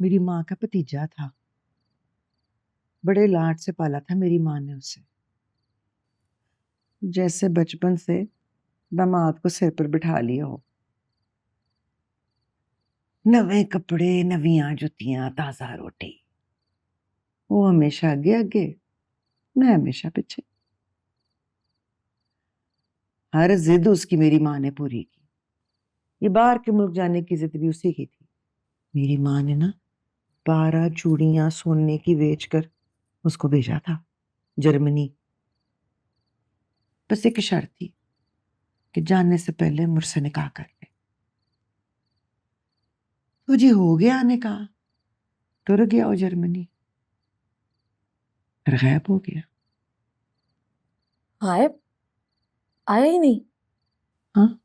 मेरी माँ का भतीजा था। बड़े लाड से पाला था मेरी माँ ने उसे, जैसे बचपन से दामाद को सिर पर बिठा लिया हो। नवे कपड़े, नवियां जुतियां, ताजा रोटी। वो हमेशा आगे आगे, मैं हमेशा पीछे। हर जिद उसकी मेरी माँ ने पूरी की। ये बाहर के मुल्क जाने की जिद भी उसी की थी। मेरी माँ ने ना 12 चूड़ियां सोने की बेचकर उसको भेजा था जर्मनी। बस एक शर्त थी कि जाने से पहले मुझसे निकाह कर ले। तो जी हो गया निकाह, तुर गया वो जर्मनी, फिर गायब हो गया। गायब? आया ही नहीं? हाँ,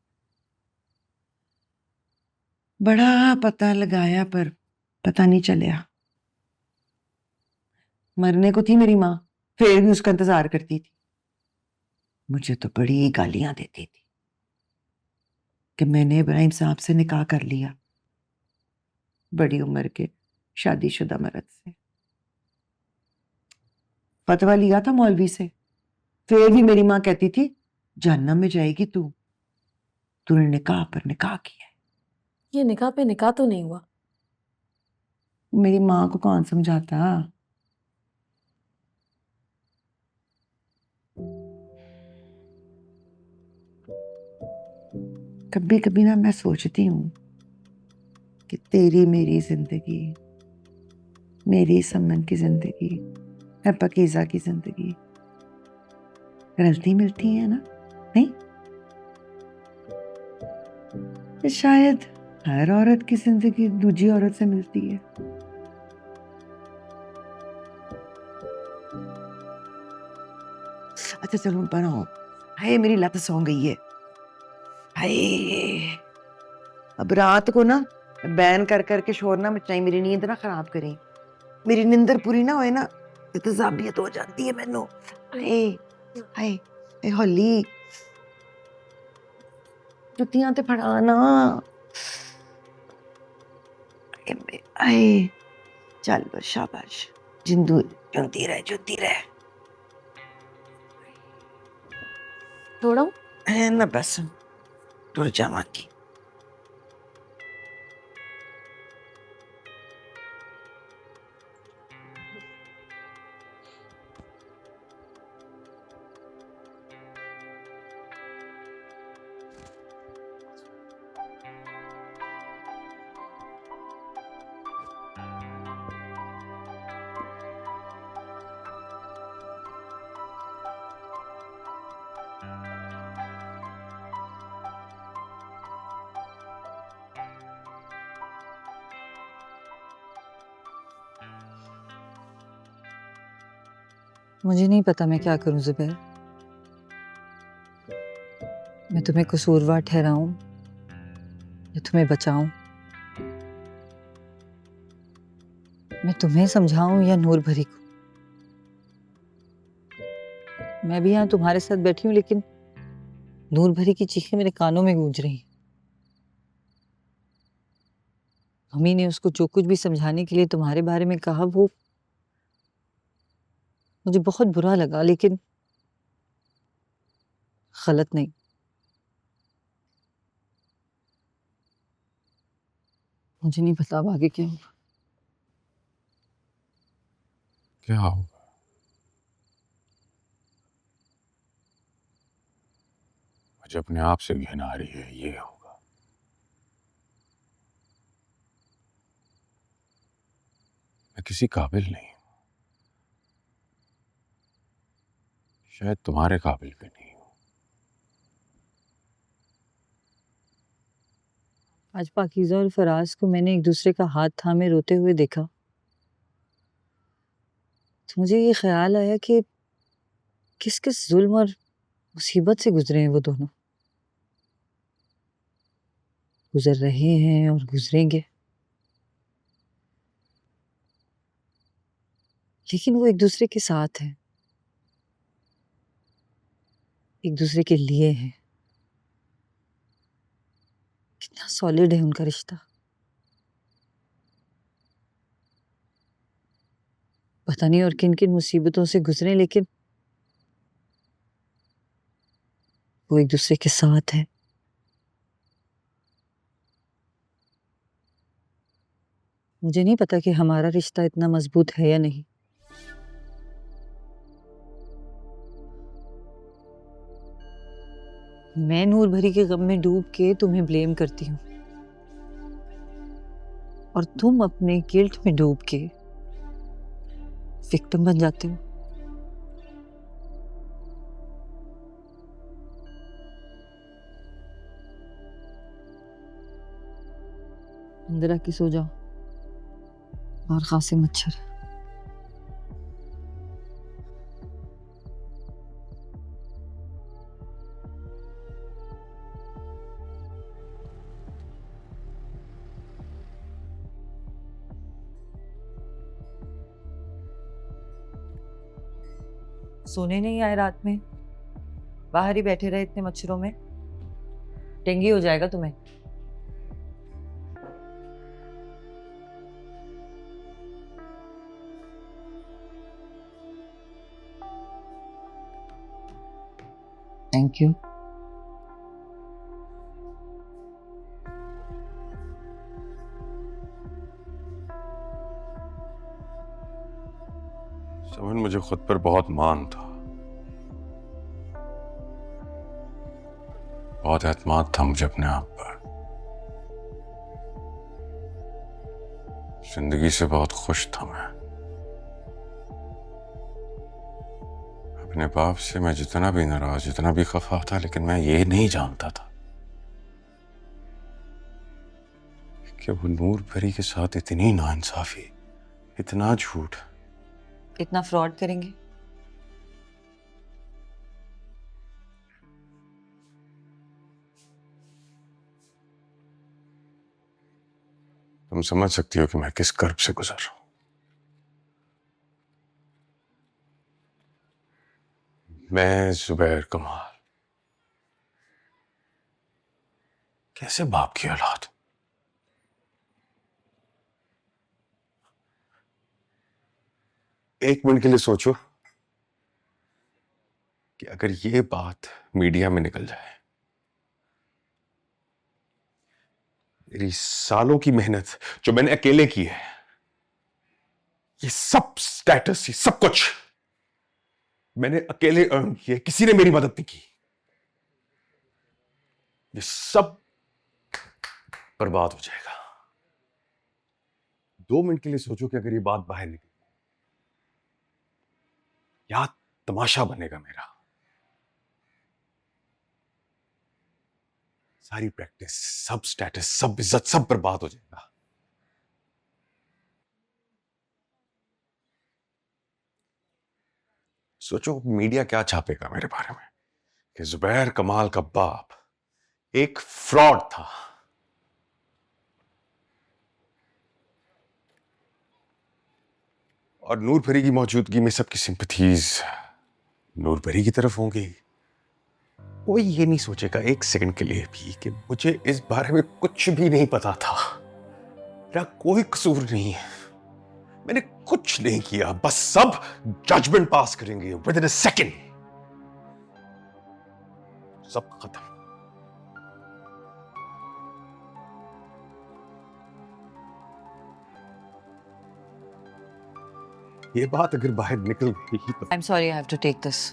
बड़ा पता लगाया पर पता नहीं चलिया। मरने को थी मेरी माँ, फिर भी उसका इंतजार करती थी। मुझे तो बड़ी गालियां देती थी कि मैंने इब्राहिम साहब से निकाह कर लिया, बड़ी उम्र के शादीशुदा मर्द से। फतवा लिया था मौलवी से, फिर भी मेरी माँ कहती थी जहन्नम में जाएगी तू, तूने निकाह पर निकाह किया है। ये निकाह पे निकाह तो नहीं हुआ। मेरी माँ को कौन समझाता। कभी कभी ना मैं सोचती हूँ कि तेरी मेरी जिंदगी, मेरी समन की जिंदगी, है पकीजा की जिंदगी रलती मिलती है ना, नहीं? ये शायद हर औरत की जिंदगी दूसरी औरत से मिलती है। अच्छा चलो बनाओ। हाय मेरी लत सौ गई है। हाय, अब रात को ना बैन कर करके शोर ना मचाई, मेरी नींद ना खराब करें। मेरी नींदर पूरी ना होए ना तो तजाबियत हो जाती है मैनू। हाय हाय हाय, होली जुतियां ते फड़ाना। हाय, चल बस शाबाश, जिंदू जुंदी रह, जुंदी रह। थोड़ा है ना बस, टुर जावांगी। मुझे नहीं पता मैं क्या करूं जुबैर। मैं तुम्हें कसूरवार ठहराऊं या तुम्हें बचाऊं? मैं तुम्हें समझाऊं या नूर भरी को? मैं भी यहाँ तुम्हारे साथ बैठी हूँ, लेकिन नूर भरी की चीखें मेरे कानों में गूंज रही हैं। मम्मी ने उसको जो कुछ भी समझाने के लिए तुम्हारे बारे में कहा, वो मुझे बहुत बुरा लगा, लेकिन गलत नहीं। मुझे नहीं पता अब आगे क्या होगा। क्या होगा? मुझे अपने आप से घिन आ रही है, ये होगा। मैं किसी काबिल नहीं हूं, शायद तुम्हारे काबिल भी नहीं हूं। आज पाकीज़ा और फराज को मैंने एक दूसरे का हाथ थामे रोते हुए देखा, तो मुझे ये ख्याल आया कि किस किस जुल्म और मुसीबत से गुजरे हैं वो दोनों, गुजर रहे हैं और गुजरेंगे, लेकिन वो एक दूसरे के साथ हैं, एक दूसरे के लिए हैं। कितना सॉलिड है उनका रिश्ता। पता नहीं और किन किन मुसीबतों से गुजरे, लेकिन वो एक दूसरे के साथ है। मुझे नहीं पता कि हमारा रिश्ता इतना मजबूत है या नहीं। मैं नूर भरी के गम में डूब के तुम्हें ब्लेम करती हूँ और तुम अपने गिल्ट में डूब के विक्टिम बन जाते हो। अंदर आके सो जाओ, बाहर खासे मच्छर है। सोने नहीं आए रात में, बाहर ही बैठे रहे इतने मच्छरों में, डेंगू हो जाएगा तुम्हें। Thank you. समन, मुझे खुद पर बहुत मान था, बहुत एतमाद था मुझे अपने आप पर। जिंदगी से बहुत खुश था मैं। अपने बाप से मैं जितना भी नाराज, जितना भी खफा था, लेकिन मैं ये नहीं जानता था कि वो नूर भरी के साथ इतनी नाइंसाफी, इतना झूठ, इतना फ्रॉड करेंगे। तुम समझ सकती हो कि मैं किस कर्ब से गुजर रहा हूं। मैं जुबैर कमाल, कैसे बाप की औलाद, एक मिनट के लिए सोचो कि अगर ये बात मीडिया में निकल जाए, मेरी सालों की मेहनत जो मैंने अकेले की है, ये सब स्टेटस, ये सब कुछ मैंने अकेले अर्न किया, किसी ने मेरी मदद नहीं की, ये सब बर्बाद हो जाएगा। 2 मिनट के लिए सोचो कि अगर ये बात बाहर निकली, क्या तमाशा बनेगा मेरा। सारी प्रैक्टिस, सब स्टेटस, सब इज्जत, सब बर्बाद हो जाएगा। सोचो मीडिया क्या छापेगा मेरे बारे में, कि जुबैर कमाल का बाप एक फ्रॉड था। और नूर भरी की मौजूदगी में सबकी सिंपैथीज नूर भरी की तरफ होंगी। कोई ये नहीं सोचेगा एक सेकंड के लिए भी कि मुझे इस बारे में कुछ भी नहीं पता था, मेरा कोई कसूर नहीं है, मैंने कुछ नहीं किया, बस सब जजमेंट पास करेंगे विद इन अ सेकंड, सब खत्म। ये बात अगर बाहर निकल गई तो I am sorry, I have to take this.